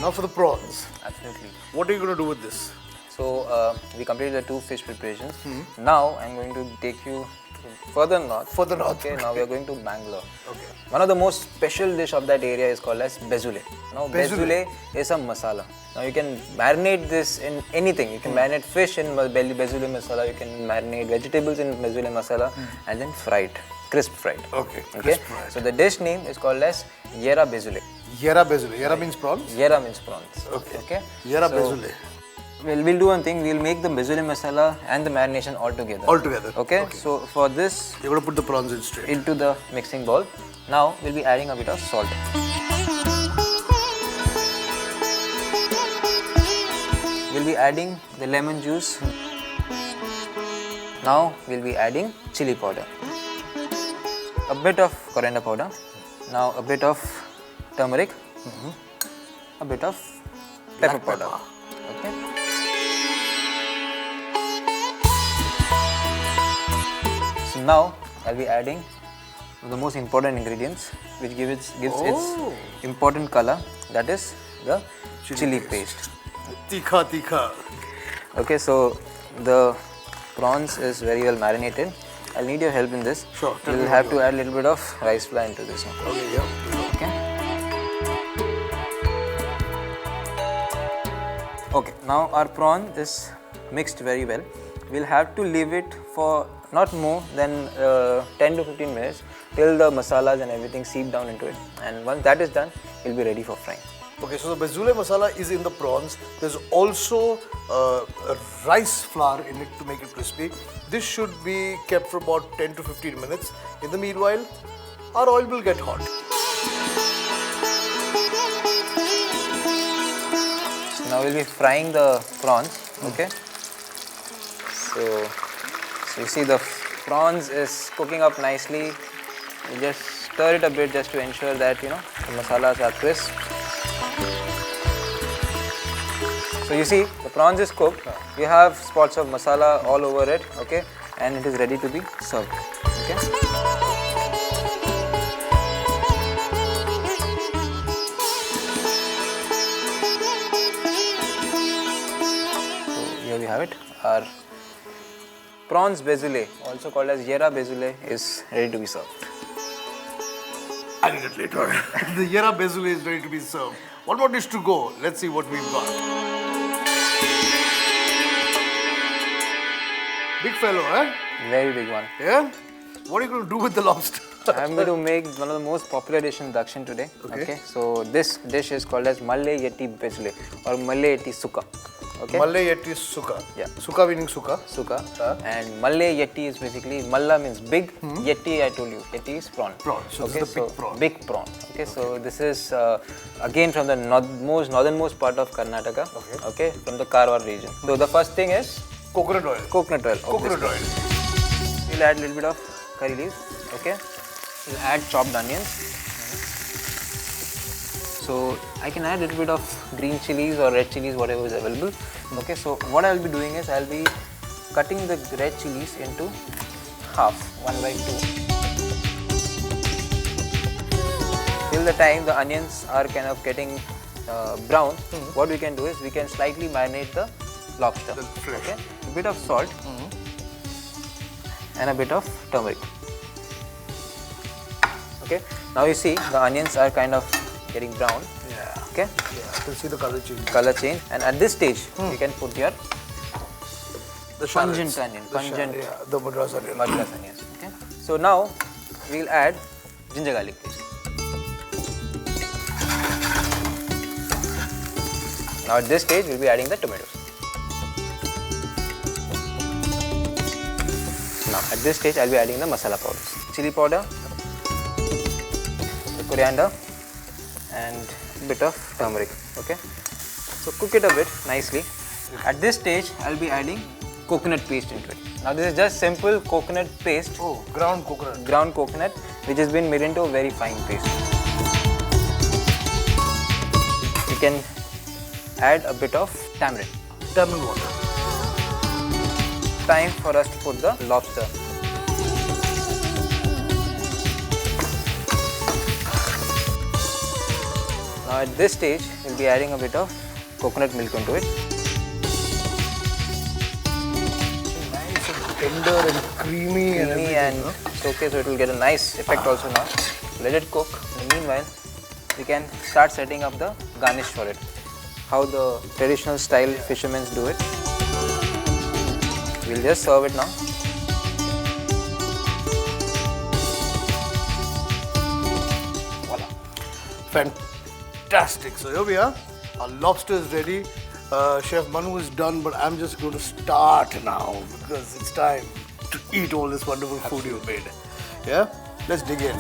Now for the prawns. Absolutely. What are you going to do with this? So we completed the 2 fish preparations. Now I'm going to take you further north. Further north. Okay. Now we are going to Bangalore. Okay. One of the most special dish of that area is called as bezule. Now bezule is a masala. Now you can marinate this in anything. You can marinate fish in bezule masala. You can marinate vegetables in bezule masala, and then fry it, crisp fried. Okay. Okay. Crisp fried. So the dish name is called as yera bezule. Yera bezule. Yera means prawns? Yera means prawns. Okay. Okay. Yera So, bezule. We'll do one thing. We'll make the bezule masala and the marination all together. All together. Okay. So for this, You're going to put the prawns in straight. into the mixing bowl. Now we'll be adding a bit of salt. We'll be adding the lemon juice. Now we'll be adding chili powder. A bit of coriander powder. Now a bit of turmeric. A bit of pepper powder. Okay. So now I'll be adding the most important ingredients which gives its important color, that is the chili paste. Tikha, tikha. Okay, so the prawns is very well marinated. I'll need your help in this. Sure. We'll have to add a little bit of rice flour into this one. Okay, yeah. Okay. Okay, now our prawn is mixed very well. We'll have to leave it for not more than 10 to 15 minutes till the masalas and everything seep down into it. And once that is done, we'll be ready for frying. Okay, so the bezule masala is in the prawns. There's also a rice flour in it to make it crispy. This should be kept for about 10 to 15 minutes. In the meanwhile, our oil will get hot. So now we'll be frying the prawns. Okay. So you see the prawns is cooking up nicely. You just stir it a bit just to ensure that the masalas are crisp. So you see the prawns is cooked. You have spots of masala all over it. Okay, and it is ready to be served. Okay. So here we have it. Our prawns bezule, also called as yera bezule, is ready to be served. I'll eat it later. The yera bezule is ready to be served. One more dish to go. Let's see what we've got. Big fellow, eh? Very big one. Yeah? What are you going to do with the lobster? I'm going to make one of the most popular dish in Dakshin today. Okay. So this dish is called as malle yeti bezule or malle yeti sukha. Okay. Malle yeti sukha. Yeah. Sukha meaning sukha. Sukha. And malle yeti is basically, malla means big, yeti I told you, yeti is prawn. Prawn. So this is the big prawn. Big prawn. Okay, so this is again from the northernmost part of Karnataka. Okay, from the Karwar region. So the first thing is Coconut oil. coconut oil. Coconut oil. We'll add a little bit of curry leaves. Okay. We'll add chopped onions. So I can add a little bit of green chilies or red chilies, whatever is available. Okay. So what I'll be doing is I'll be cutting the red chilies into half, 1/2. Till the time the onions are kind of getting brown, what we can do is we can slightly marinate the lobster. Okay. A bit of salt and a bit of turmeric. Okay. Now you see the onions are kind of getting brown. Yeah. Okay. Yeah. You can see the color change. Color change, and at this stage you can put your The pungent shallots. onion, The pungent yeah, the madras onion. madras onions. Okay. So now we'll add ginger garlic paste. Now at this stage we'll be adding the tomatoes. Now at this stage I'll be adding the masala powders. Chili powder, the coriander and a bit of turmeric. Okay. So cook it a bit nicely. At this stage I'll be adding coconut paste into it. Now this is just simple coconut paste. Oh, ground coconut. Ground coconut which has been made into a very fine paste. You can add a bit of tamarind. Tamarind water. Time for us to put the lobster. Now at this stage, we'll be adding a bit of coconut milk into it. Nice and tender and creamy and Creamy everything. and No? it's okay, so it will get a nice effect also now. Let it cook. In the meanwhile, we can start setting up the garnish for it. How the traditional style fishermen do it. We'll just serve it now. Voila. Fantastic. So here we are. Our lobster is ready. Chef Manu is done, but I'm just going to start now because it's time to eat all this wonderful food you've made. Yeah? Let's dig in.